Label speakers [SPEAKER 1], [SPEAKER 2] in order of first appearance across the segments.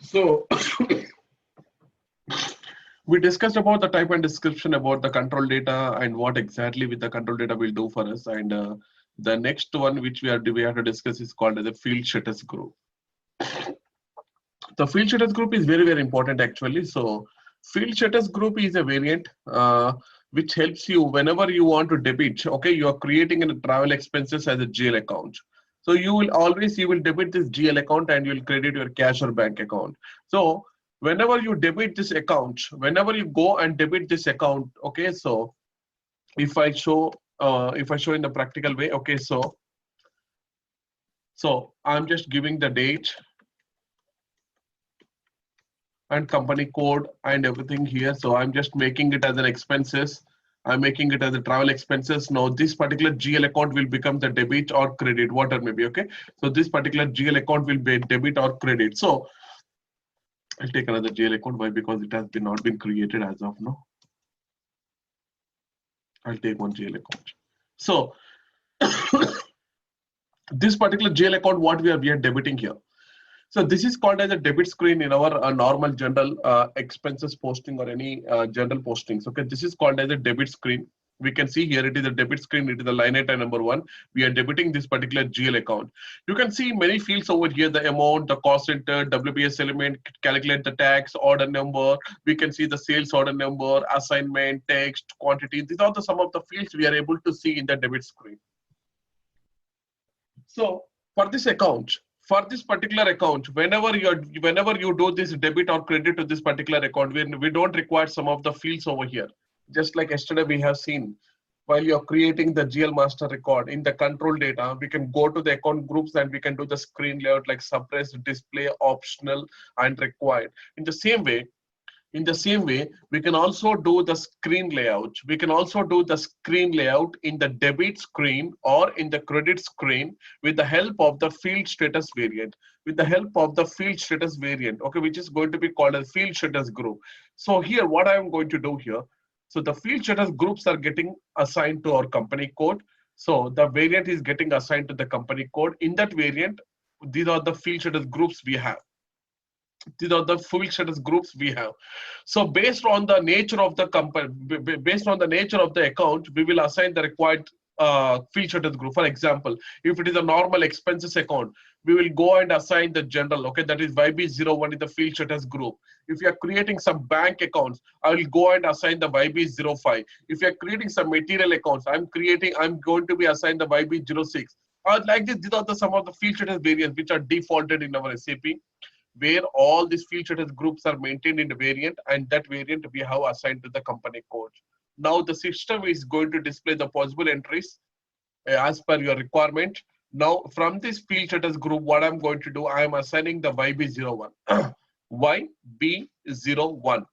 [SPEAKER 1] So we discussed about the type and description about the control data and what exactly with the control data will do for us. And the next one which we have to discuss is called as a field status group. The field status group is very important actually. So field status group is a variant which helps you whenever you want to debit. Okay, you are creating a travel expenses as a GL account. So you will debit this GL account and you will credit your cash or bank account. So whenever you debit this account, whenever you go and debit this account, okay, so if I show in the practical way, okay, so I'm just giving the date and company code and everything here. So I'm just making it as an expenses. I'm making it as a travel expenses. Now this particular GL account will become the debit or credit, whatever maybe. Okay. So this particular GL account will be debit or credit. So I'll take another GL account. Why? Because it has not been created as of now. I'll take one GL account. So this particular GL account, what we are debiting here. So this is called as a debit screen in our normal general expenses posting or any general postings. Okay, this is called as a debit screen. We can see here it is a debit screen. It is the line item number 1. We are debiting this particular GL account. You can see many fields over here: the amount, the cost center, WBS element, calculate the tax, order number. We can see the sales order number, assignment, text, quantity. These are some of the fields we are able to see in the debit screen. So for this account, for this particular account, whenever you do this debit or credit to this particular account, we don't require some of the fields over here. Just like yesterday we have seen, while you're creating the GL master record in the control data, we can go to the account groups and we can do the screen layout like suppress, display, optional, and required. In the same way, we can also do the screen layout. We can also do the screen layout in the debit screen or in the credit screen with the help of the field status variant. With the help of the field status variant, okay, which is going to be called a field status group. So here, what I am going to do here. So the field status groups are getting assigned to our company code. So the variant is getting assigned to the company code. In that variant, these are the field status groups we have. These are the field status groups we have. So based on the nature of the company, based on the nature of the account, we will assign the required field status group. For example, if it is a normal expenses account, we will go and assign the general, okay, that is YB01 in the field status group. If you are creating some bank accounts, I will go and assign the YB05. If you are creating some material accounts, I'm going to be assigned the YB06. Like this, these are some of the field status variants which are defaulted in our SAP, where all these field status groups are maintained in the variant, and that variant we have assigned to the company code. Now the system is going to display the possible entries as per your requirement. Now from this field status group, what I'm going to do, I am assigning the YB01. YB01.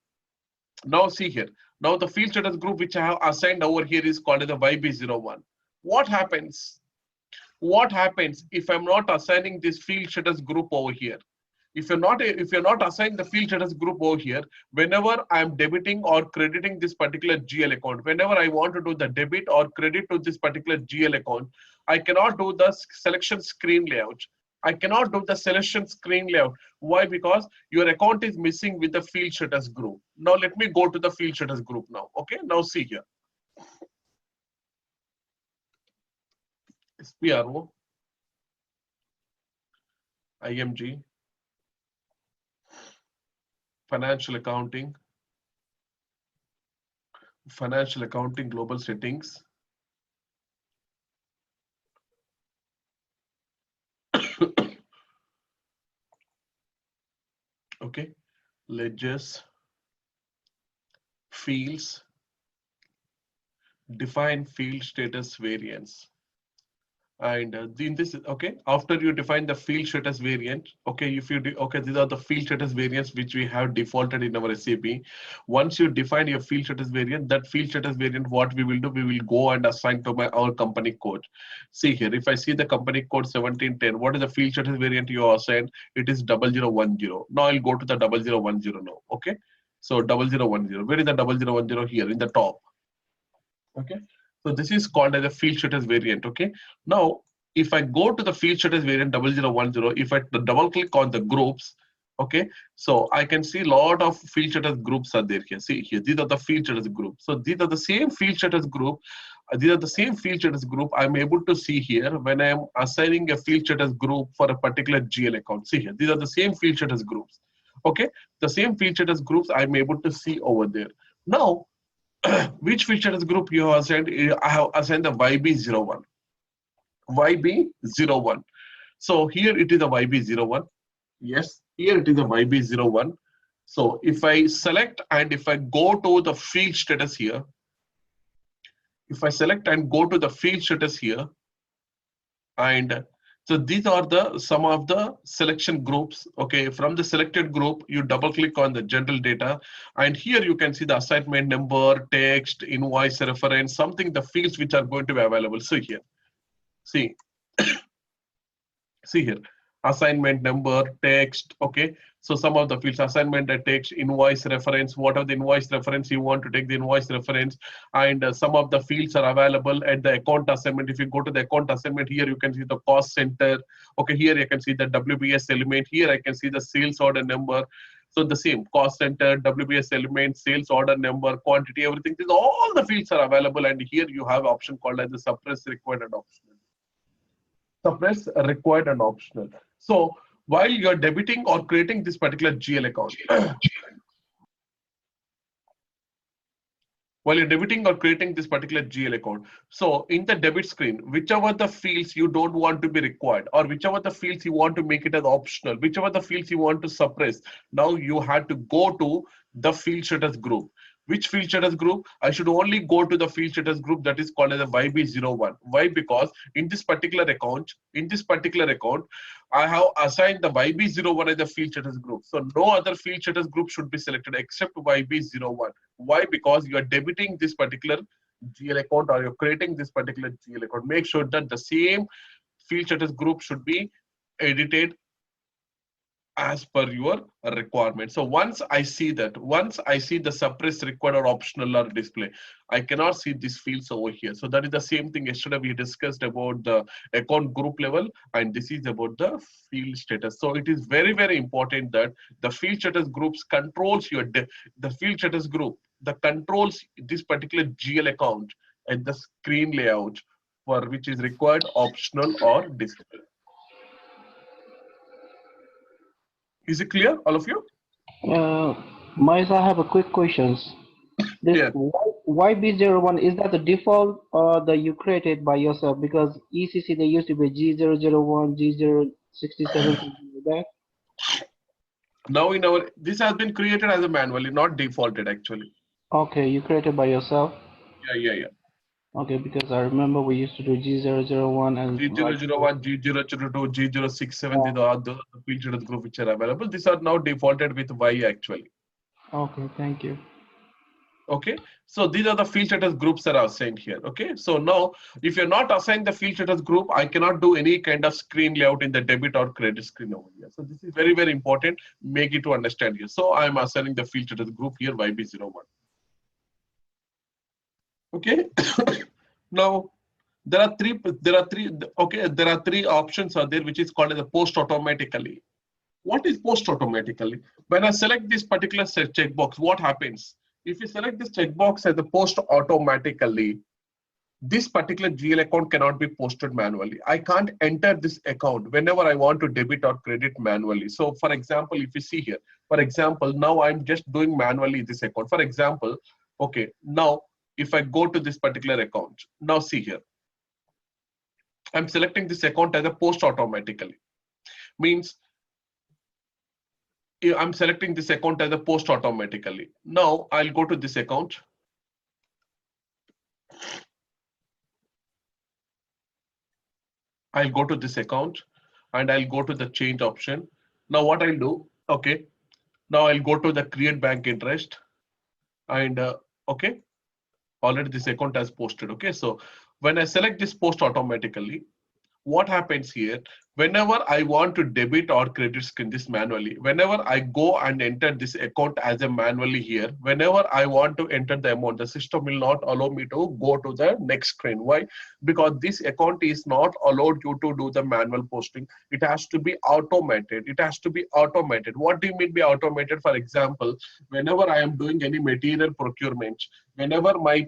[SPEAKER 1] Now see here. Now the field status group which I have assigned over here is called as the YB01. What happens? What happens if I'm not assigning this field status group over here? If you're not assigned the field status group over here, whenever I'm debiting or crediting this particular GL account, whenever I want to do the debit or credit to this particular GL account, I cannot do the selection screen layout. I cannot do the selection screen layout. Why? Because your account is missing with the field status group. Now let me go to the field status group now. Okay, now see here. SPRO, IMG, financial accounting, global settings. Okay, ledgers, fields, define field status variants. And in this, okay, after you define the field status variant, okay, if you do, okay, these are the field status variants which we have defaulted in our SAP. Once you define your field status variant, that field status variant, what we will do, we will go and assign to our company code. See here, if I see the company code 1710, what is the field status variant you are assigned? It is 0010. Now I'll go to the 0010 now. Okay, so 0010. Where is the 0010? Here in the top. Okay. So this is called as a field status variant. Okay. Now, if I go to the field status variant 0010, if I double click on the groups, Okay, so I can see a lot of field status groups are there here. See here, these are the field status group. So these are the same field status group. These are the same field status group I'm able to see here when I'm assigning a field status group for a particular GL account. See here, these are the same field status groups. Okay, the same field status groups I'm able to see over there. Now, which field status group you have assigned? I have assigned the YB01. YB01. So here it is a YB01. Yes, here it is a YB01. So if I select and if I go to the field status here, if I select and go to the field status here, and so these are the some of the selection groups. Okay, from the selected group, you double click on the general data, and here you can see the assignment number, text, invoice reference, something the fields which are going to be available. So here, see. See here, assignment number, text. Okay, so some of the fields, assignment, text, invoice reference, what are the invoice reference you want to take the invoice reference, and some of the fields are available at the account assignment. If you go to the account assignment, here you can see the cost center. Okay, here you can see the WBS element. Here I can see the sales order number. So the same cost center, WBS element, sales order number, quantity, everything. All the fields are available, and here you have option called as the suppress, required, and optional. Suppress, required, and optional. So while you're debiting or creating this particular GL account, while you're debiting or creating this particular GL account, so in the debit screen, whichever the fields you don't want to be required, or whichever the fields you want to make it as optional, whichever the fields you want to suppress, now you have to go to the field status group. Which field status group? I should only go to the field status group that is called as a YB01. Why? Because in this particular account, I have assigned the YB01 as the field status group. So no other field status group should be selected except YB01. Why? Because you are debiting this particular GL account, or you're creating this particular GL account. Make sure that the same field status group should be edited as per your requirement. So once I see the suppress, required, or optional are display, I cannot see these fields over here. So that is the same thing yesterday we discussed about the account group level, and this is about the field status. So it is very, very important that the field status groups controls the field status group that controls this particular GL account and the screen layout for which is required, optional, or display. Is it clear, all of you?
[SPEAKER 2] Miles, I have a quick questions. This
[SPEAKER 1] Yeah.
[SPEAKER 2] YB01, is that the default or that you created by yourself? Because ECC they used to be G001, G067, something like that.
[SPEAKER 1] Now this has been created as a manually, not defaulted actually.
[SPEAKER 2] Okay, you created by yourself.
[SPEAKER 1] Yeah.
[SPEAKER 2] Okay, because I remember we used to do G001 and like.
[SPEAKER 1] G001, G002, G067, these
[SPEAKER 2] Yeah.
[SPEAKER 1] are the field status group which are available. These are now defaulted with Y actually.
[SPEAKER 2] Okay, thank you.
[SPEAKER 1] Okay, so these are the field status groups that are assigned here. Okay, so now if you're not assigned the field status group, I cannot do any kind of screen layout in the debit or credit screen over here. So this is very, very important. Make it to understand here. So I'm assigning the field status group here YB01. Okay. Now there are three options are there which is called as a post automatically. What is post automatically? When I select this particular checkbox, what happens? If you select this checkbox as a post automatically, this particular GL account cannot be posted manually. I can't enter this account whenever I want to debit or credit manually. So for example, if you see here, for example, now I'm just doing manually this account. For example, okay, now if I go to this particular account, now see here, I'm selecting this account as a post automatically. Means I'm selecting this account as a post automatically. Now I'll go to this account. I'll go to this account and I'll go to the change option. Now what I'll do, okay, now I'll go to the create bank interest and okay, already this account has posted. Okay, so when I select this post automatically, what happens here? Whenever I want to debit or credit this manually, whenever I go and enter this account as a manually here, whenever I want to enter the amount, the system will not allow me to go to the next screen. Why? Because this account is not allowed you to do the manual posting. It has to be automated. It has to be automated. What do you mean by automated? For example, whenever I am doing any material procurement, whenever my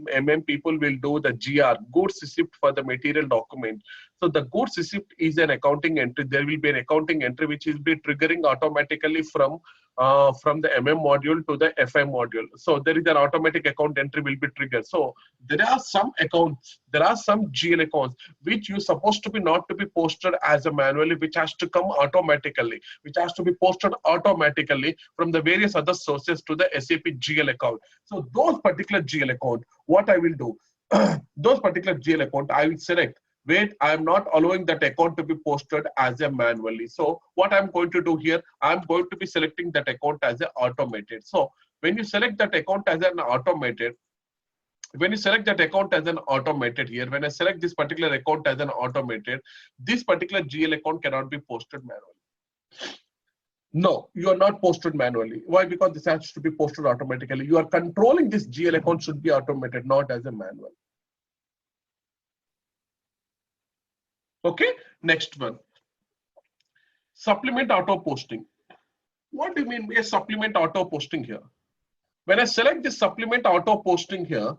[SPEAKER 1] people will do the GR, goods receipt for the material document. So the goods receipt is an accounting entry. There will be an accounting entry which will be triggering automatically from the module to the FM module. So there is an automatic account entry will be triggered. So there are some accounts, there are some GL accounts which you supposed to be not to be posted as a manually, which has to come automatically, which has to be posted automatically from the various other sources to the SAP GL account. So those particular GL account, what I will do, those particular GL account, I will select. Wait, I am not allowing that account to be posted as a manually. So what I'm going to do here, I'm going to be selecting that account as an automated. So when you select that account as an automated, when you select that account as an automated here, when I select this particular account as an automated, this particular GL account cannot be posted manually. No, you are not posted manually. Why? Because this has to be posted automatically. You are controlling this GL account should be automated, not as a manual. Okay, next one. Supplement auto posting. What do you mean by supplement auto posting here? When I select this supplement auto posting here,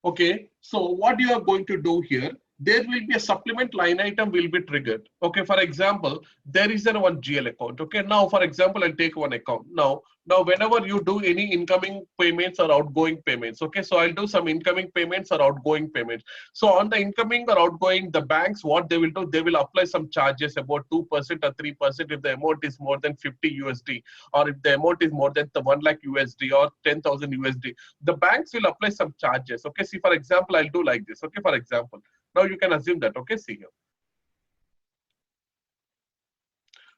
[SPEAKER 1] okay, so what you are going to do here, there will be a supplement line item will be triggered. Okay, for example, there is one GL account. Okay, now for example, I'll take one account. Now whenever you do any incoming payments or outgoing payments, okay, so I'll do some incoming payments or outgoing payments. So on the incoming or outgoing, the banks, what they will do, they will apply some charges about 2% or 3% if the amount is more than 50 USD, or if the amount is more than the 1 lakh USD or 10,000 USD. The banks will apply some charges. Okay, see, for example, I'll do like this. Okay, for example, now you can assume that. Okay, see here.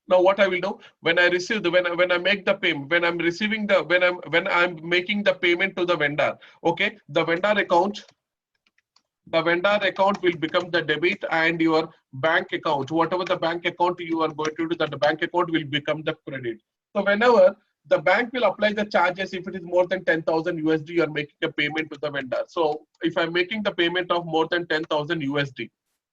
[SPEAKER 1] Now what I will do, when I receive the when I make the payment, when I'm receiving the when I'm making the payment to the vendor, okay, the vendor account will become the debit, and your bank account, whatever the bank account you are going to do, that the bank account will become the credit. So whenever the bank will apply the charges, if it is more than 10,000 USD, you are making a payment to the vendor. So if I'm making the payment of more than 10,000 USD,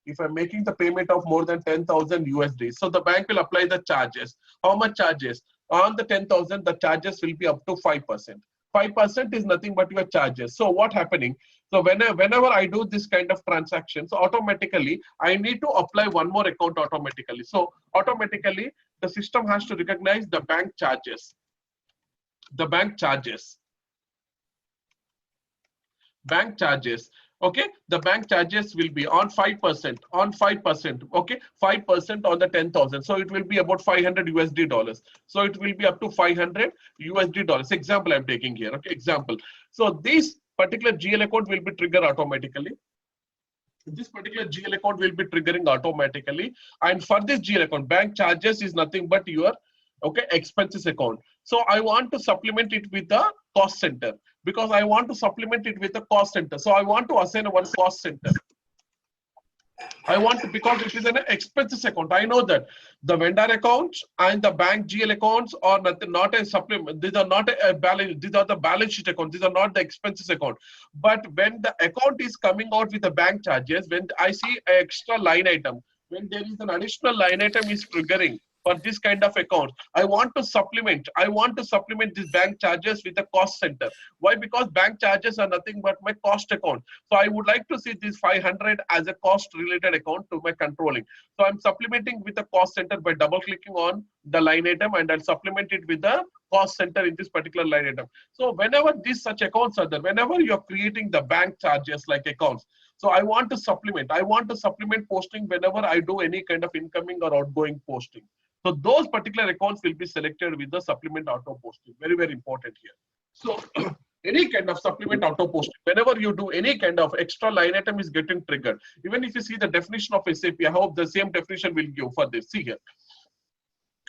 [SPEAKER 1] if I'm making the payment of more than 10,000 USD, so the bank will apply the charges. How much charges? On the 10,000, the charges will be up to 5%. 5% is nothing but your charges. So what happening? So whenever I do this kind of transactions, automatically I need to apply one more account automatically. So automatically the system has to recognize the bank charges. The bank charges. Bank charges. Okay, the bank charges will be on 5%, on 5%. Okay, 5% on the 10,000. So it will be about 500 USD dollars. So it will be up to 500 USD dollars. Example I'm taking here. Okay, example. So this particular GL account will be triggered automatically. This particular GL account will be triggering automatically. And for this GL account, bank charges is nothing but your expenses account. So I want to supplement it with the cost center, because I want to supplement it with the cost center. So I want to assign one cost center. I want to, because it is an expenses account. I know that the vendor accounts and the bank GL accounts are not a supplement. These are not a balance. These are the balance sheet account. These are not the expenses account. But when the account is coming out with the bank charges, when I see an extra line item, when there is an additional line item is triggering for this kind of account, I want to supplement this bank charges with the cost center. Why? Because bank charges are nothing but my cost account. So I would like to see this 500 as a cost related account to my controlling. So I'm supplementing with the cost center by double clicking on the line item, and I'll supplement it with the cost center in this particular line item. So whenever these such accounts are there, whenever you're creating the bank charges like accounts, so I want to supplement posting whenever I do any kind of incoming or outgoing posting. So those particular accounts will be selected with the supplement auto posting. Very, very important here. So any kind of supplement auto posting, whenever you do any kind of extra line item is getting triggered. Even if you see the definition of SAP, I hope the same definition will give for this. See here.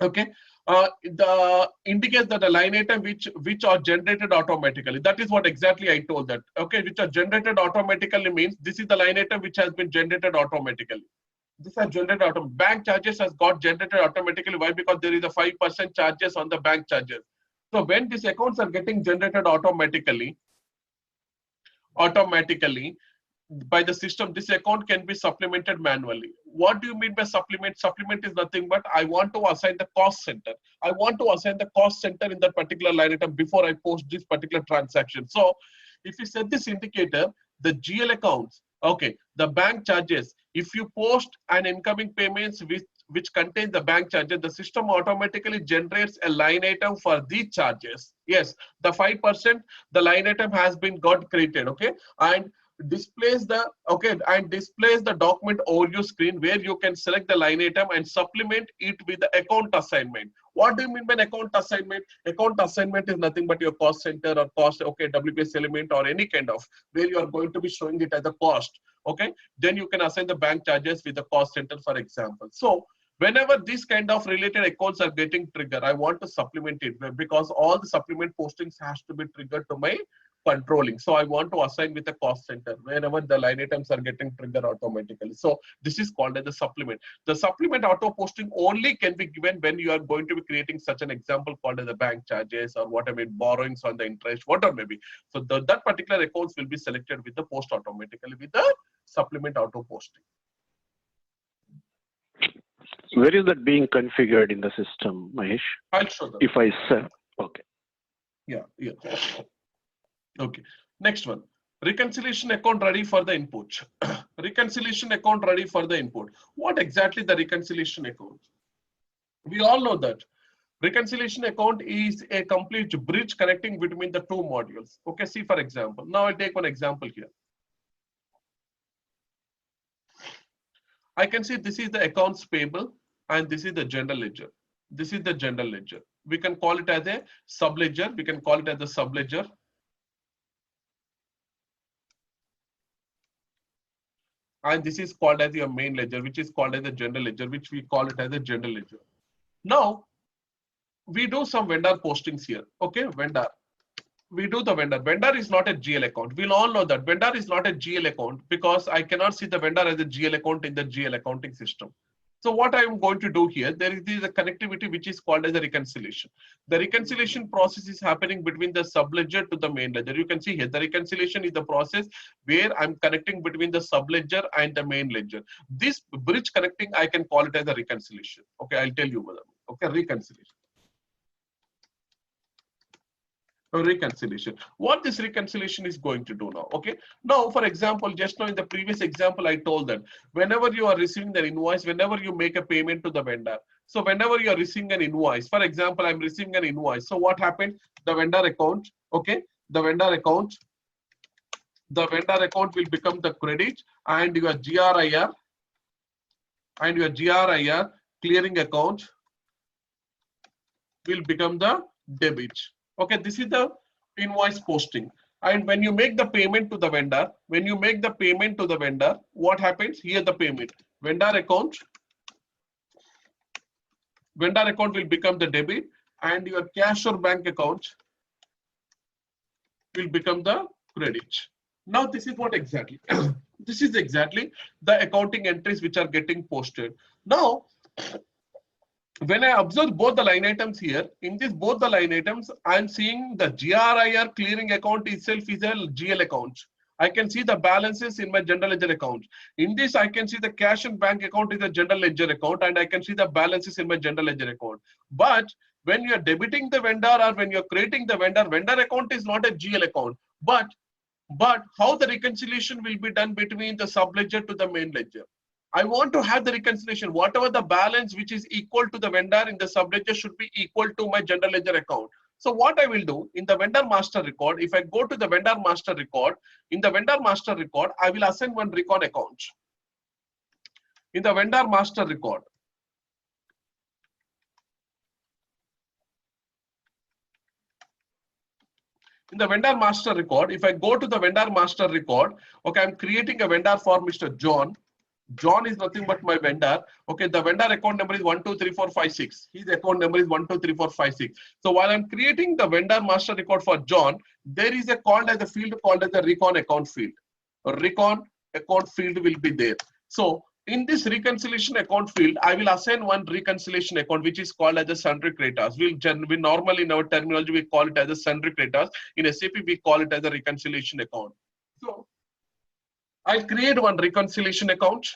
[SPEAKER 1] Okay. The indicates that the line item which are generated automatically. That is what exactly I told that. Okay, which are generated automatically means this is the line item which has been generated automatically. This has generated bank charges has got generated automatically. Why? Because there is a 5% charges on the bank charges. So when these accounts are getting generated automatically by the system, this account can be supplemented manually. What do you mean by supplement? Supplement is nothing but I want to assign the cost center. I want to assign the cost center in that particular line item before I post this particular transaction. So if you set this indicator, the GL accounts, okay, the bank charges, if you post an incoming payments which contain the bank charges, the system automatically generates a line item for these charges. Yes, the 5%, the line item has been got created, okay, and displays the document overview screen where you can select the line item and supplement it with the account assignment. What do you mean by account assignment? Account assignment is nothing but your cost center or cost, okay, WPS element or any kind of where you are going to be showing it as a cost, okay. Then you can assign the bank charges with the cost center, for example. So whenever this kind of related accounts are getting triggered, I want to supplement it because all the supplement postings has to be triggered to my controlling. So I want to assign with a cost center whenever the line items are getting triggered automatically. So this is called as the supplement. The supplement auto posting only can be given when you are going to be creating such an example called as the bank charges or whatever, borrowings on the interest, whatever may be. So that particular accounts will be selected with the post automatically with the supplement auto posting.
[SPEAKER 3] Where is that being configured in the system, Mahesh?
[SPEAKER 1] I'll show them.
[SPEAKER 3] If I set, okay.
[SPEAKER 1] Yeah. Okay. Next one. Reconciliation account ready for the input. Reconciliation account ready for the input. What exactly the reconciliation account? We all know that reconciliation account is a complete bridge connecting between the two modules. Okay, see for example. Now I'll take one example here. I can see this is the accounts payable and this is the general ledger. This is the general ledger. We can call it as a subledger. We can call it as the subledger. And this is called as your main ledger, which is called as the general ledger, which we call it as a general ledger. Now, we do some vendor postings here. Okay, vendor. We do the vendor. Vendor is not a GL account. We'll all know that vendor is not a GL account because I cannot see the vendor as a GL account in the GL accounting system. So what I am going to do here, there is a connectivity which is called as a reconciliation. The reconciliation process is happening between the subledger to the main ledger. You can see here, the reconciliation is the process where I'm connecting between the subledger and the main ledger. This bridge connecting, I can call it as a reconciliation. Okay, I'll tell you. Okay, reconciliation. Reconciliation. What this reconciliation is going to do now? Okay, now for example, just now in the previous example I told that whenever you are receiving the invoice, whenever you make a payment to the vendor, so whenever you are receiving an invoice, for example, I'm receiving an invoice, so what happened? The vendor account, okay, the vendor account will become the credit and your GRIR clearing account will become the debit. Okay, this is the invoice posting. And when you make the payment to the vendor, what happens? Here the payment. Vendor account will become the debit and your cash or bank account will become the credit. Now this is what exactly? This is exactly the accounting entries which are getting posted. Now, when I observe both the line items here, in this both the line items, I'm seeing the GRIR clearing account itself is a GL account. I can see the balances in my general ledger account. In this, I can see the cash and bank account is a general ledger account, and I can see the balances in my general ledger account. But when you are debiting the vendor or when you're creating the vendor account is not a GL account. But how the reconciliation will be done between the subledger to the main ledger? I want to have the reconciliation. Whatever the balance which is equal to the vendor in the subledger should be equal to my general ledger account. So what I will do in the vendor master record, if I go to the vendor master record, in the vendor master record, I will assign one record account. In the vendor master record, if I go to the vendor master record, okay, I'm creating a vendor for Mr. John. John is nothing but my vendor. Okay, the vendor account number is 123456. His account number is 123456. So while I'm creating the vendor master record for John, there is a field called as the recon account field. A recon account field will be there. So in this reconciliation account field, I will assign one reconciliation account, which is called as a sundry creditors. We normally in our terminology, we call it as a sundry creditors. In SAP, we call it as a reconciliation account. So I'll create one reconciliation account.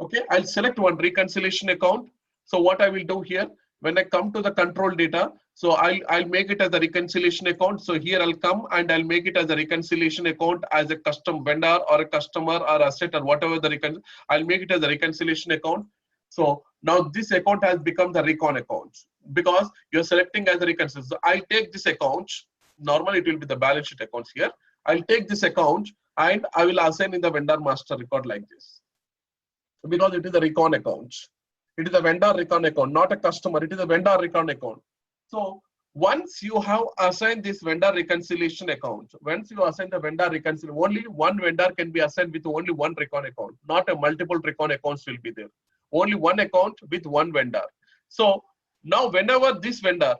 [SPEAKER 1] Okay, I'll select one reconciliation account. So what I will do here, when I come to the control data, so I'll make it as a reconciliation account. So here I'll come and I'll make it as a reconciliation account as a custom vendor or a customer or asset or whatever I'll make it as a reconciliation account. So now this account has become the recon account because you're selecting as a reconciliation. So I'll take this account. Normally it will be the balance sheet accounts here. I'll take this account and I will assign in the vendor master record like this, because it is a recon account. It is a vendor recon account, not a customer. It is a vendor recon account. So once you have assigned this vendor reconciliation account, once you assign the vendor reconciliation, only one vendor can be assigned with only one recon account, not a multiple recon accounts will be there. Only one account with one vendor. So now whenever this vendor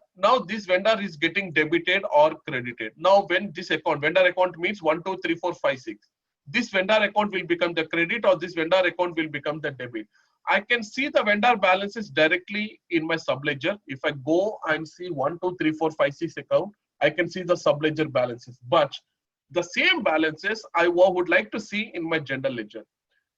[SPEAKER 1] is getting debited or credited. Now when this account, vendor account means 1, 2, 3, 4, 5, 6. This vendor account will become the credit or this vendor account will become the debit. I can see the vendor balances directly in my subledger. If I go and see 1, 2, 3, 4, 5, 6 account, I can see the subledger balances. But the same balances I would like to see in my general ledger.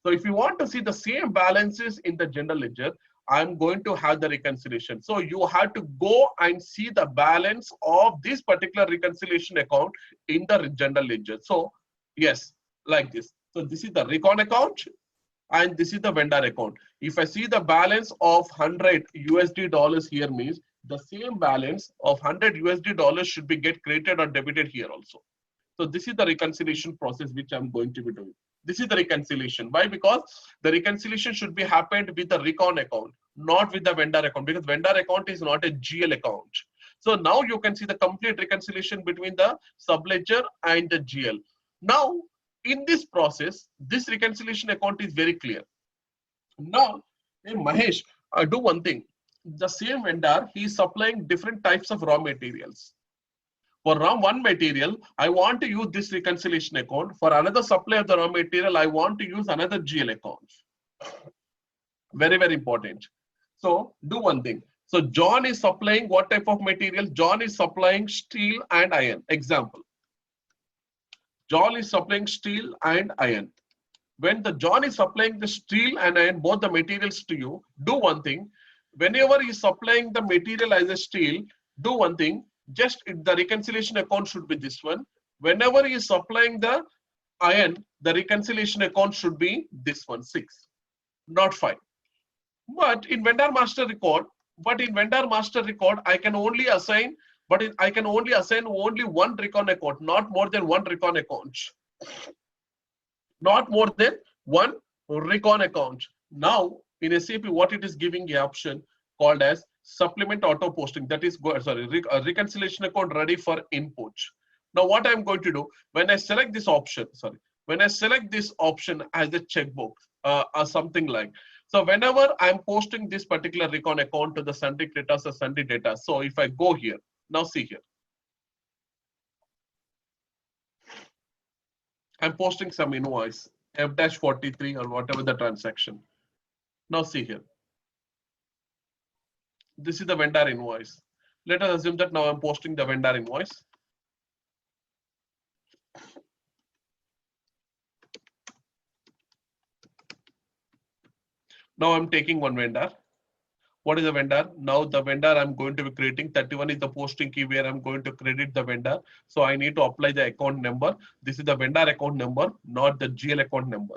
[SPEAKER 1] So if you want to see the same balances in the general ledger, I'm going to have the reconciliation. So you have to go and see the balance of this particular reconciliation account in the general ledger. So yes, like this. So this is the recon account and this is the vendor account. If I see the balance of $100 here means the same balance of $100 should be get credited or debited here also. So this is the reconciliation process which I'm going to be doing. This is the reconciliation. Why? Because the reconciliation should be happened with the recon account, not with the vendor account, because vendor account is not a GL account. So now you can see the complete reconciliation between the subledger and the GL. Now in this process, this reconciliation account is very clear. Now, hey Mahesh, do one thing. The same vendor, he is supplying different types of raw materials. For one material, I want to use this reconciliation account. For another supply of the raw material, I want to use another GL account. Very, very important. So do one thing. So John is supplying what type of material? John is supplying steel and iron. Example. John is supplying steel and iron. When the John is supplying the steel and iron, both the materials to you, do one thing. Whenever he is supplying the material as a steel, do one thing. Just the reconciliation account should be this one. Whenever he is supplying the iron, the reconciliation account should be this one, 6, not 5. But in vendor master record, I can only assign, I can only assign only one recon account, not more than one recon account. Not more than one recon account. Now in SAP, what it is giving the option called as supplement auto posting. That is, reconciliation account ready for input. Now what I'm going to do when I select this option, when I select this option as a checkbox or something like. So whenever I'm posting this particular recon account to the sundry creditors or sundry data. So if I go here, now see here. I'm posting some invoice, F-43 or whatever the transaction. Now see here. This is the vendor invoice. Let us assume that now I'm posting the vendor invoice. Now I'm taking one vendor. What is the vendor? Now the vendor I'm going to be creating, 31 is the posting key where I'm going to credit the vendor. So I need to apply the account number. This is the vendor account number, not the GL account number.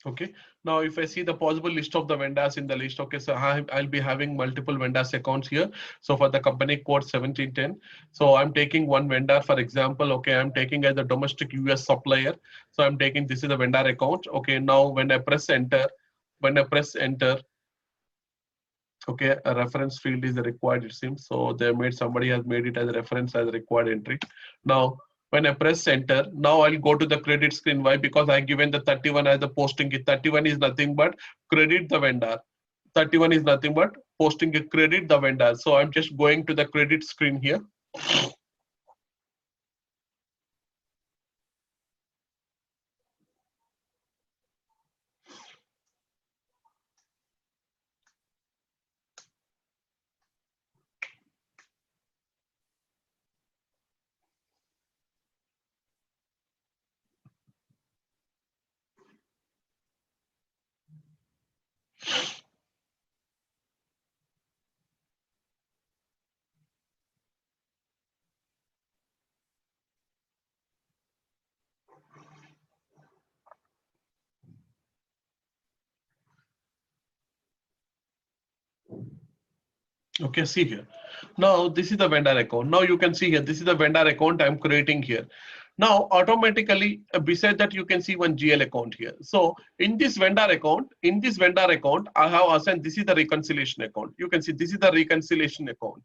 [SPEAKER 1] Okay, now if I see the possible list of the vendors in the list, okay, so I'll be having multiple vendors accounts here. So for the company code 1710, so I'm taking one vendor, for example, okay, I'm taking as a domestic US supplier. So I'm taking, this is a vendor account. Okay, now when I press enter, okay, a reference field is required, it seems. So somebody has made it as a reference as a required entry. Now, when I press enter, now I'll go to the credit screen. Why? Because I given the 31 as a posting. 31 is nothing but credit the vendor. 31 is nothing but posting a credit the vendor. So I'm just going to the credit screen here. Okay, see here. Now this is the vendor account. Now you can see here, this is the vendor account I'm creating here. Now automatically, beside that, you can see one GL account here. So in this vendor account, I have assigned, this is the reconciliation account. You can see this is the reconciliation account.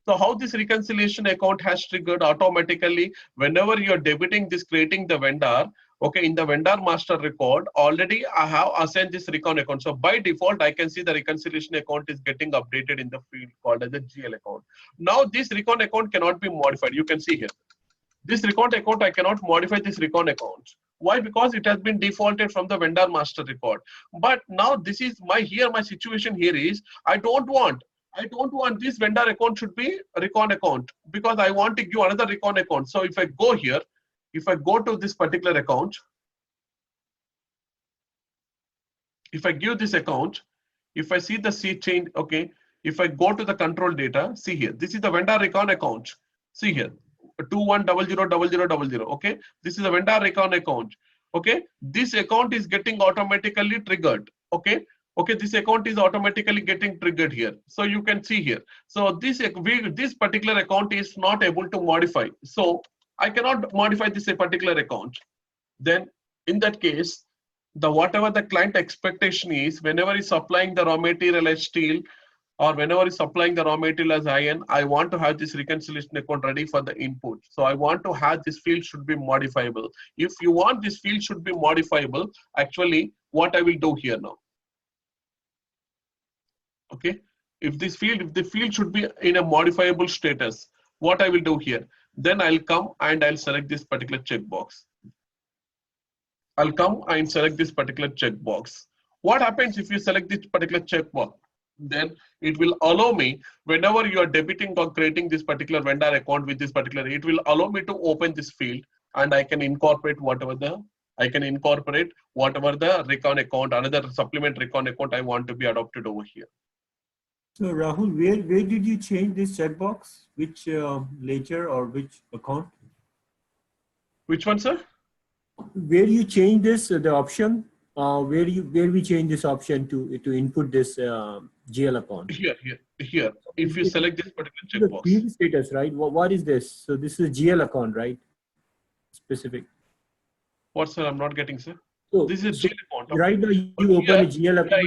[SPEAKER 1] So how this reconciliation account has triggered automatically whenever you're debiting this, creating the vendor, okay, in the vendor master record, already I have assigned this recon account. So by default, I can see the reconciliation account is getting updated in the field called as a GL account. Now this recon account cannot be modified. You can see here. This recon account, I cannot modify this recon account. Why? Because it has been defaulted from the vendor master record. But now this is my situation here is I don't want this vendor account should be a recon account because I want to give another recon account. So if I go here, if I go to this particular account, if I give this account, if I see the seat change, okay, if I go to the control data, see here, this is the vendor recon account. See here, 21000000. Okay, this is a vendor recon account. Okay, this account is getting automatically triggered. Okay, this account is automatically getting triggered here. So you can see here. So this particular account is not able to modify. So I cannot modify this particular account. Then in that case, whatever the client expectation is, whenever he's supplying the raw material as steel, or whenever he's supplying the raw material as iron, I want to have this reconciliation account ready for the input. So I want to have this field should be modifiable. If you want this field should be modifiable, actually what I will do here now. Okay, if the field should be in a modifiable status, what I will do here, then I'll come and I'll select this particular checkbox. I'll come and select this particular checkbox. What happens if you select this particular checkbox? Then it will allow me, whenever you are debiting or creating this particular vendor account with this particular, it will allow me to open this field and I can incorporate whatever the recon account, another supplement recon account I want to be adopted over here.
[SPEAKER 4] So Rahul, where did you change this checkbox? Which ledger or which account?
[SPEAKER 1] Which one, sir?
[SPEAKER 4] Where you change this the option? Where we change this option to input this GL account?
[SPEAKER 1] Here. If you select this particular checkbox.
[SPEAKER 4] The field status, right? What is this? So this is GL account, right? Specific.
[SPEAKER 1] What, sir? I'm not getting, sir.
[SPEAKER 4] So
[SPEAKER 1] this is GL account.
[SPEAKER 4] Okay. Right now you open a GL account.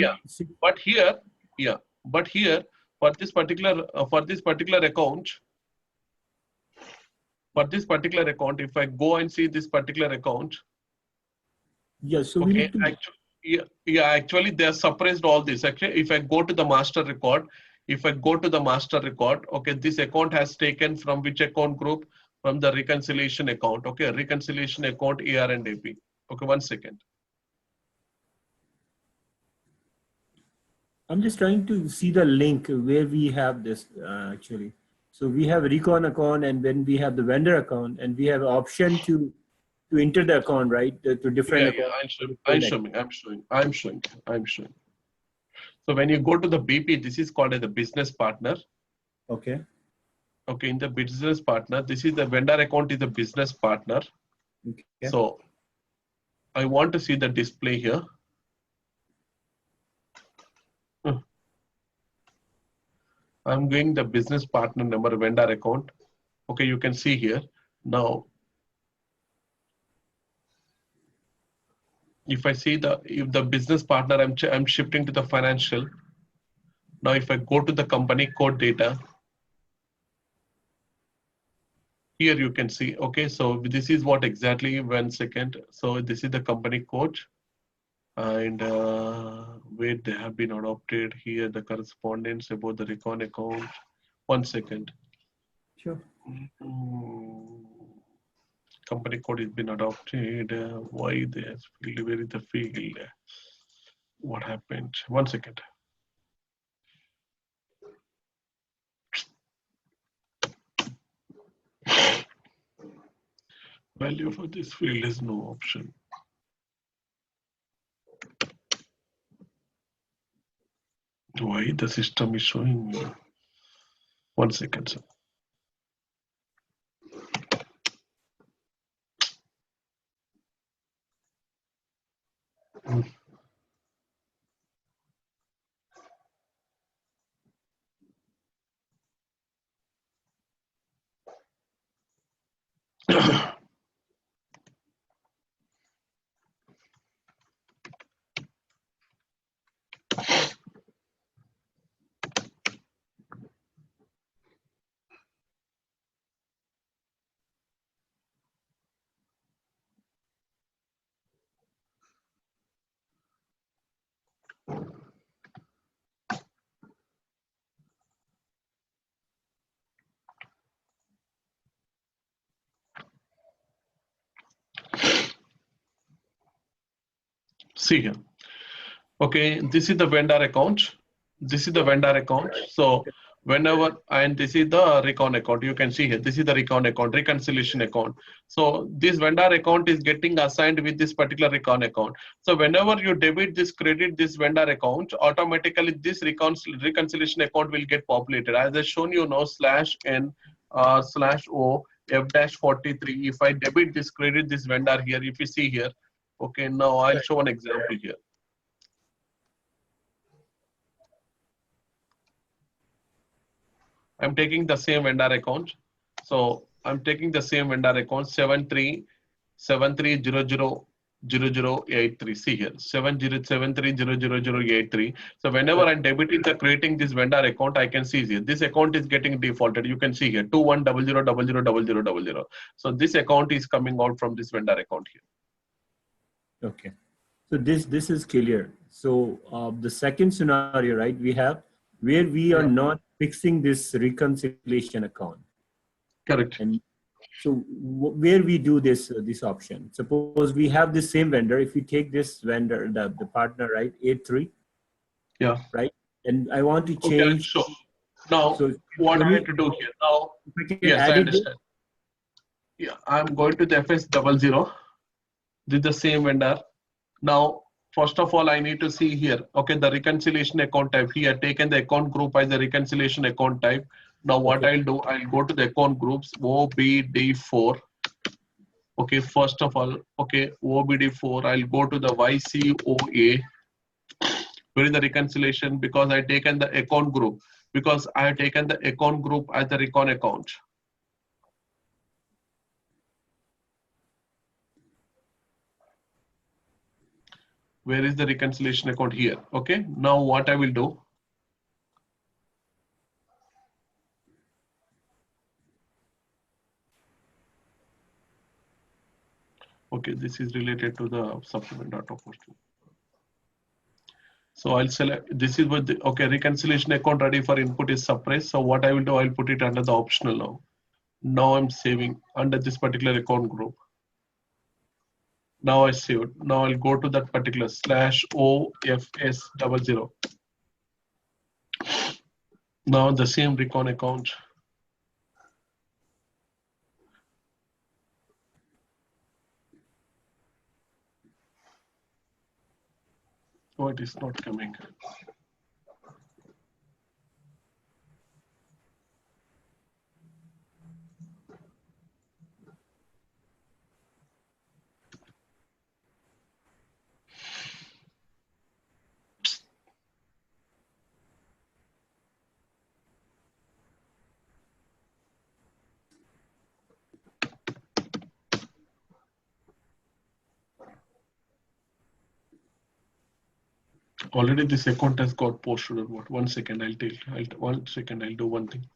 [SPEAKER 1] Yeah. But here for this particular account, if I go and see this particular account,
[SPEAKER 4] yes. So we need to.
[SPEAKER 1] Actually they are suppressed all this. Actually, if I go to the master record, okay, this account has taken from which account group? From the reconciliation account. Okay, reconciliation account AR and AP. Okay, 1 second.
[SPEAKER 4] I'm just trying to see the link where we have this actually. So we have recon account and then we have the vendor account and we have option to enter the account, right? To different accounts.
[SPEAKER 1] I'm showing. So when you go to the BP, this is called as the business partner.
[SPEAKER 4] Okay.
[SPEAKER 1] Okay, in the business partner, this is the vendor account is the business partner.
[SPEAKER 4] Okay.
[SPEAKER 1] So I want to see the display here. I'm going the business partner number vendor account. Okay, you can see here. Now, if I see if the business partner, I'm shifting to the financial. Now, if I go to the company code data, here you can see, okay, so this is what exactly, 1 second. So this is the company code and where they have been adopted here, the correspondence about the recon account. 1 second.
[SPEAKER 4] Sure.
[SPEAKER 1] Company code has been adopted. Why they have field? Where is the field? What happened? 1 second. Value for this field is no option. Why the system is showing me? 1 second, sir. See here. Okay, this is the vendor account. This is the vendor account. So whenever, and this is the recon account. You can see here, this is the recon account, reconciliation account. So this vendor account is getting assigned with this particular recon account. So whenever you debit this credit, this vendor account, automatically this reconciliation account will get populated. As I shown you now, /n/o f-43. If I debit this credit, this vendor here, if you see here, okay, now I'll show an example here. I'm taking the same vendor account. So I'm taking the same vendor account 7373000083. See here 7073000083. So whenever I'm debiting the creating this vendor account, I can see here this account is getting defaulted. You can see here 2100000000. So this account is coming out from this vendor account here.
[SPEAKER 4] Okay. So this is clear. So the second scenario, right? We have where we are not fixing this reconciliation account.
[SPEAKER 1] Correct.
[SPEAKER 4] And so where we do this option, suppose we have the same vendor. If we take this vendor, the partner, right, 83.
[SPEAKER 1] Yeah.
[SPEAKER 4] Right. And I want to change.
[SPEAKER 1] Okay, now so what I have to do here now? Yes, I understand. Yeah, I'm going to the FS00. This is the same vendor. Now, first of all, I need to see here, okay, the reconciliation account type. Here, taken the account group as the reconciliation account type. Now, what I'll do, I'll go to the account groups, OBD4. Okay, first of all, okay, OBD4, I'll go to the YCOA. Where is the reconciliation? Because I taken the account group. Because I have taken the account group as the recon account. Where is the reconciliation account here? Okay, now what I will do. Okay, this is related to the supplement data question. So I'll select, this is what the, okay, reconciliation account ready for input is suppressed. So what I will do, I'll put it under the optional now. Now I'm saving under this particular account group. Now I save it. Now I'll go to that particular /OFS00. Now the same recon account. Oh, it is not coming. Already this account has got posted or what? 1 second, I'll tell. 1 second, I'll do one thing.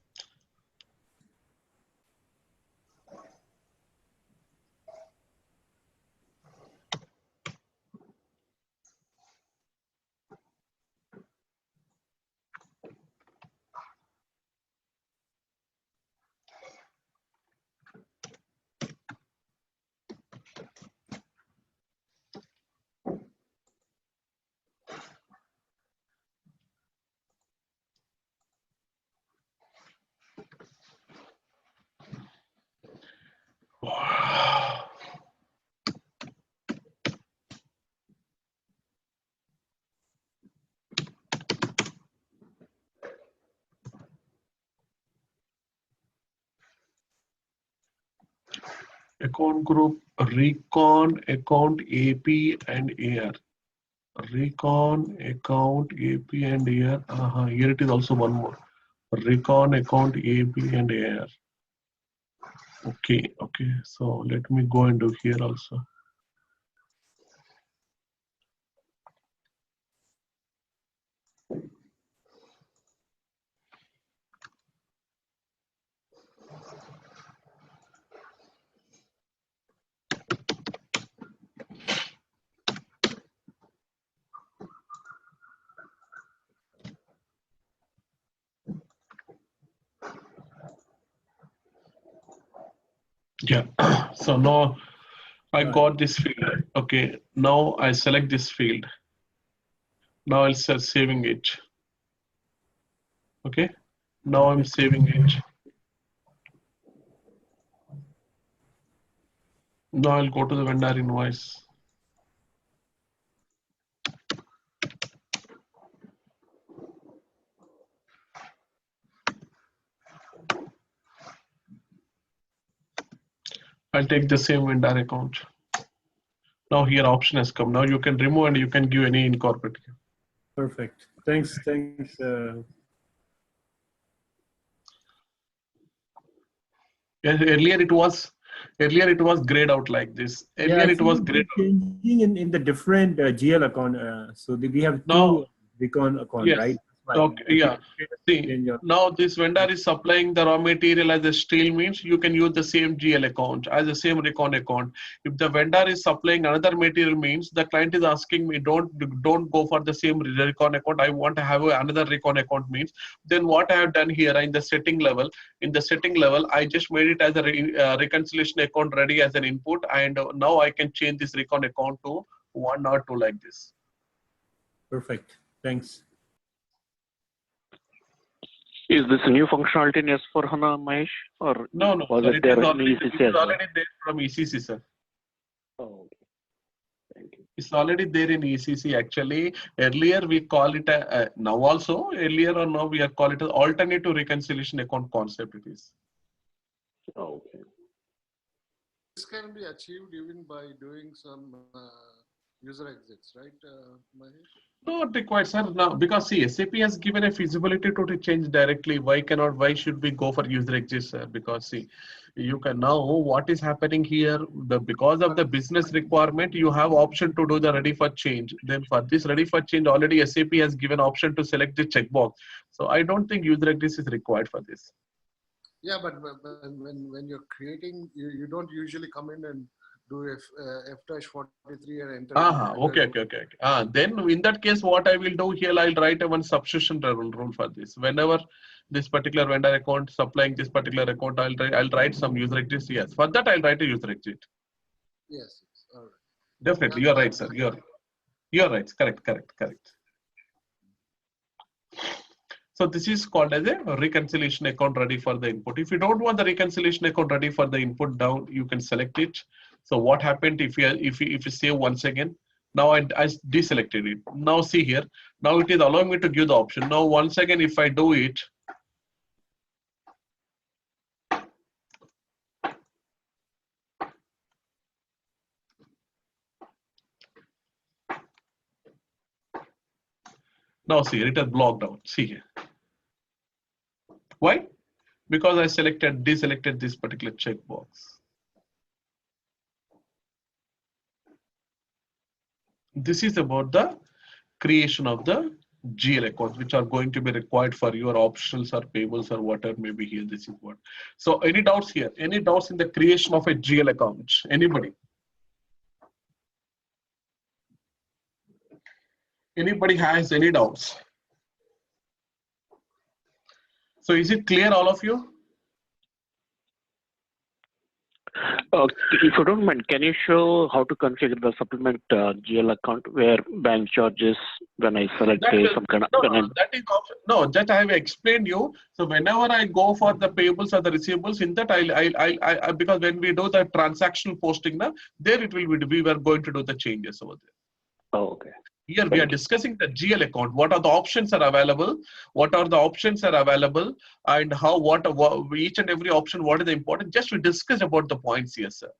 [SPEAKER 1] Account group, recon, account AP and AR. Recon, account AP and AR. Here it is also one more. Recon, account AP and AR. Okay. So let me go and do here also. Yeah. So now I got this field. Okay. Now I select this field. Now I'll start saving it. Okay. Now I'm saving it. Now I'll go to the vendor invoice. I'll take the same vendor account. Now here option has come. Now you can remove and you can give any incorporate.
[SPEAKER 4] Perfect. Thanks.
[SPEAKER 1] Earlier it was grayed out like this. Earlier it was grayed out.
[SPEAKER 4] Changing in the different GL account. So we have
[SPEAKER 1] Now,
[SPEAKER 4] two recon account,
[SPEAKER 1] yes.
[SPEAKER 4] right?
[SPEAKER 1] Okay, yeah. See, now this vendor is supplying the raw material as a steel means you can use the same GL account as the same recon account. If the vendor is supplying another material means the client is asking me don't go for the same recon account. I want to have another recon account means then what I have done here in the setting level. In the setting level, I just made it as a reconciliation account ready as an input, and now I can change this recon account to 1 or 2 like this.
[SPEAKER 4] Perfect. Thanks.
[SPEAKER 3] Is this a new functionality in S/4HANA, Mahesh, or
[SPEAKER 1] No,
[SPEAKER 3] was
[SPEAKER 1] sir,
[SPEAKER 3] it there in
[SPEAKER 1] it
[SPEAKER 3] ECC
[SPEAKER 1] is
[SPEAKER 3] as well?
[SPEAKER 1] already there from ECC, sir.
[SPEAKER 3] Oh, okay. Thank you.
[SPEAKER 1] It's already there in ECC. Actually, earlier we call it now also earlier or now we are call it an alternative reconciliation account concept. It is.
[SPEAKER 3] Oh, okay.
[SPEAKER 5] This can be achieved even by doing some user exits, right, Mahesh?
[SPEAKER 1] Not required, sir. Now, because see, SAP has given a feasibility to change directly. Why should we go for user exit, sir? Because see, you can now what is happening here. Because of the business requirement, you have option to do the ready for change. Then for this ready for change, already SAP has given option to select the checkbox. So I don't think user exit is required for this.
[SPEAKER 5] Yeah, but when you're creating, you don't usually come in and do F-43 and enter.
[SPEAKER 1] Okay. Then in that case, what I will do here, I'll write a one substitution rule for this. Whenever this particular vendor account supplying this particular account, I'll write some user exit. Yes, for that I'll write a user exit.
[SPEAKER 5] Yes. All right.
[SPEAKER 1] Definitely, you're right, sir. You're right. Correct. So this is called as a reconciliation account ready for the input. If you don't want the reconciliation account ready for the input down, you can select it. So what happened if you save once again? Now I deselected it. Now see here. Now it is allowing me to give the option. Now once again, if I do it, now see here, it has blocked out. See here. Why? Because I deselected this particular checkbox. This is about the creation of the GL accounts, which are going to be required for your optionals or payables or whatever may be here. This is what. So any doubts here? Any doubts in the creation of a GL account? Anybody? Anybody has any doubts? So is it clear, all of you?
[SPEAKER 3] If you don't mind, can you show how to configure the supplement GL account where bank charges when I select some kind of
[SPEAKER 1] that is option. No, that I have explained you. So whenever I go for the payables or the receivables, in that I because when we do the transactional posting now, there it will be, we were going to do the changes over there.
[SPEAKER 3] Oh, okay.
[SPEAKER 1] Here we are discussing the GL account. What are the options are available? What are the options are available? And how, what each and every option, what is the important? Just we discuss about the points here, sir.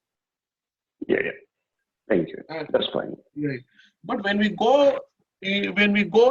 [SPEAKER 3] Yeah. Thank you. That's fine.
[SPEAKER 1] Right. But when we go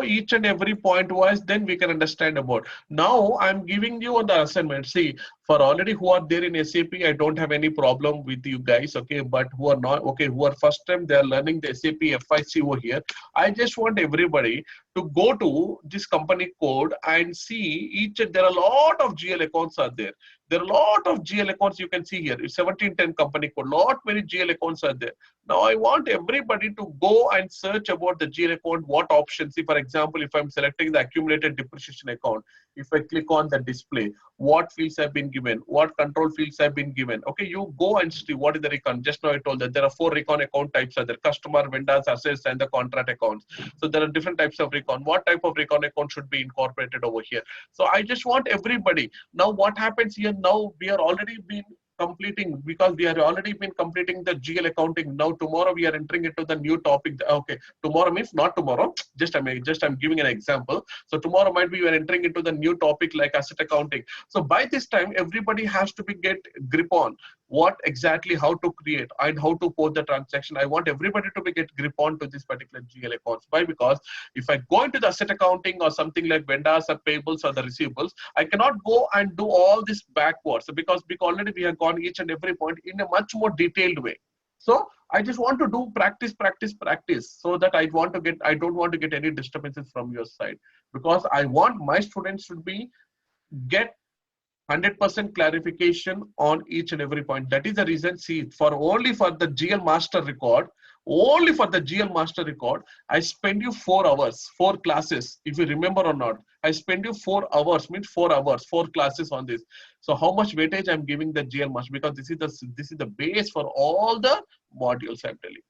[SPEAKER 1] each and every point wise, then we can understand about. Now I'm giving you on the assignment. See, for already who are there in SAP, I don't have any problem with you guys, okay? But who are not, okay, who are first time they are learning the SAP FIC over here, I just want everybody to go to this company code and see there are a lot of GL accounts are there. There are a lot of GL accounts you can see here. It's 1710 company code. Lot many GL accounts are there. Now I want everybody to go and search about the GL account. What options? See, for example, if I'm selecting the accumulated depreciation account, if I click on the display, what fields have been given, what control fields have been given. Okay, you go and see what is the recon. Just now I told that there are 4 recon account types are there: customer, vendors, assets, and the contract accounts. So there are different types of recon. What type of recon account should be incorporated over here? So I just want everybody. Now what happens here? Now we are already been completing, because we have already been completing the GL accounting. Now tomorrow we are entering into the new topic. Okay, tomorrow means not tomorrow. I'm giving an example. So tomorrow might be we are entering into the new topic like asset accounting. So by this time everybody has to be get grip on what exactly how to create and how to post the transaction. I want everybody to be get grip on to this particular GL accounts. Why? Because if I go into the asset accounting or something like vendors or payables or the receivables, I cannot go and do all this backwards, because already we have gone each and every point in a much more detailed way. So I just want to do practice, so that I don't want to get any disturbances from your side, because I want my students to get 100% clarification on each and every point. That is the reason, see, only for the GL master record, I spend you 4 hours, 4 classes. If you remember or not, I spend you 4 hours, means 4 hours, 4 classes on this. So how much weightage I'm giving the GL master, because this is the base for all the modules I'm telling.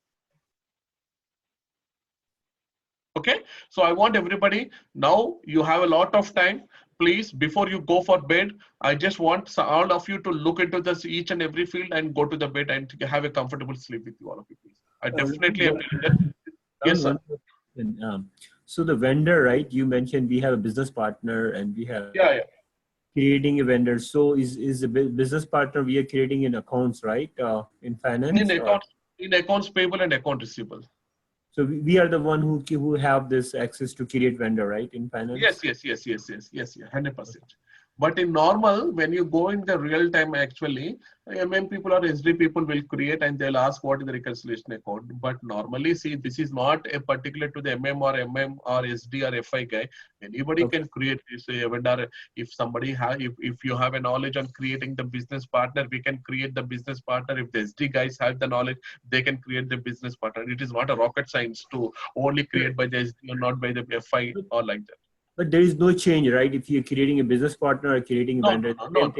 [SPEAKER 1] Okay, so I want everybody, now you have a lot of time. Please, before you go for bed, I just want all of you to look into this each and every field and go to the bed and have a comfortable sleep with you, all of you, please. I definitely am telling that. Yes, sir.
[SPEAKER 4] So the vendor, right? You mentioned we have a business partner and we have
[SPEAKER 1] creating
[SPEAKER 4] a vendor. So is the business partner we are creating in accounts, right? In finance?
[SPEAKER 1] In accounts payable and account receivable.
[SPEAKER 4] So we are the one who have this access to create vendor, right? In finance?
[SPEAKER 1] Yes, 100%. But in normal, when you go in the real time, actually, MM people or SD people will create and they'll ask what is the reconciliation account. But normally, see, this is not a particular to the MM or SD or FI guy. Anybody can create this vendor. If somebody if you have a knowledge on creating the business partner, we can create the business partner. If the SD guys have the knowledge, they can create the business partner. It is not a rocket science to only create by the SD or not by the FI or like that.
[SPEAKER 4] But there is no change, right? If you're creating a business partner or creating a vendor,
[SPEAKER 1] no.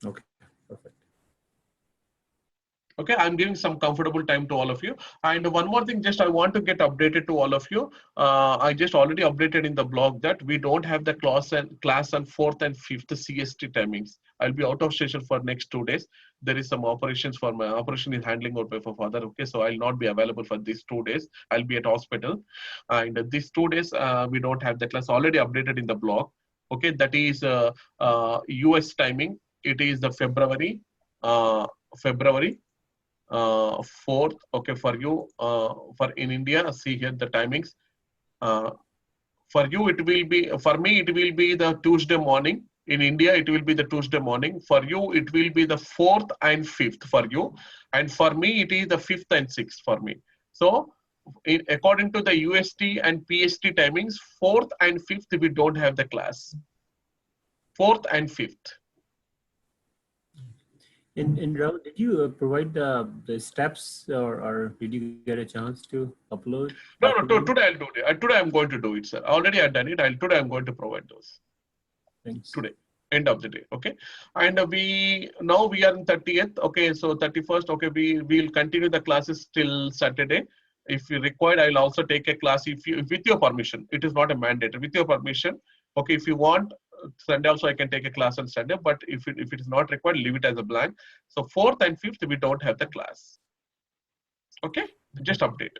[SPEAKER 4] Okay, perfect.
[SPEAKER 1] Okay, I'm giving some comfortable time to all of you. And one more thing, just I want to get updated to all of you. I just already updated in the blog that we don't have the class on 4th and 5th CST timings. I'll be out of station for next 2 days. There is some operations for my operation is handling out by for father. Okay, so I'll not be available for these 2 days. I'll be at hospital. And these 2 days, we don't have the class already updated in the blog. Okay, that is US timing. It is the February 4th. Okay, for you, for in India, see here the timings. For you, it will be, for me, it will be the Tuesday morning. In India, it will be the Tuesday morning. For you, it will be the 4th and 5th for you. And for me, it is the 5th and 6th for me. So according to the UST and PST timings, 4th and 5th, we don't have the class. 4th and 5th.
[SPEAKER 4] And Rahul, did you provide the steps, or did you get a chance to upload?
[SPEAKER 1] No, today I'll do it. Today I'm going to do it, sir. Already I've done it. Today I'm going to provide those.
[SPEAKER 4] Thanks.
[SPEAKER 1] Today, end of the day. Okay. And now we are in 30th. Okay. So 31st. Okay. We'll continue the classes till Saturday. If you require, I'll also take a class with your permission. It is not a mandate. With your permission. Okay. If you want, Sunday also I can take a class on Sunday, but if it is not required, leave it as a blank. So 4th and 5th, we don't have the class. Okay. Just update.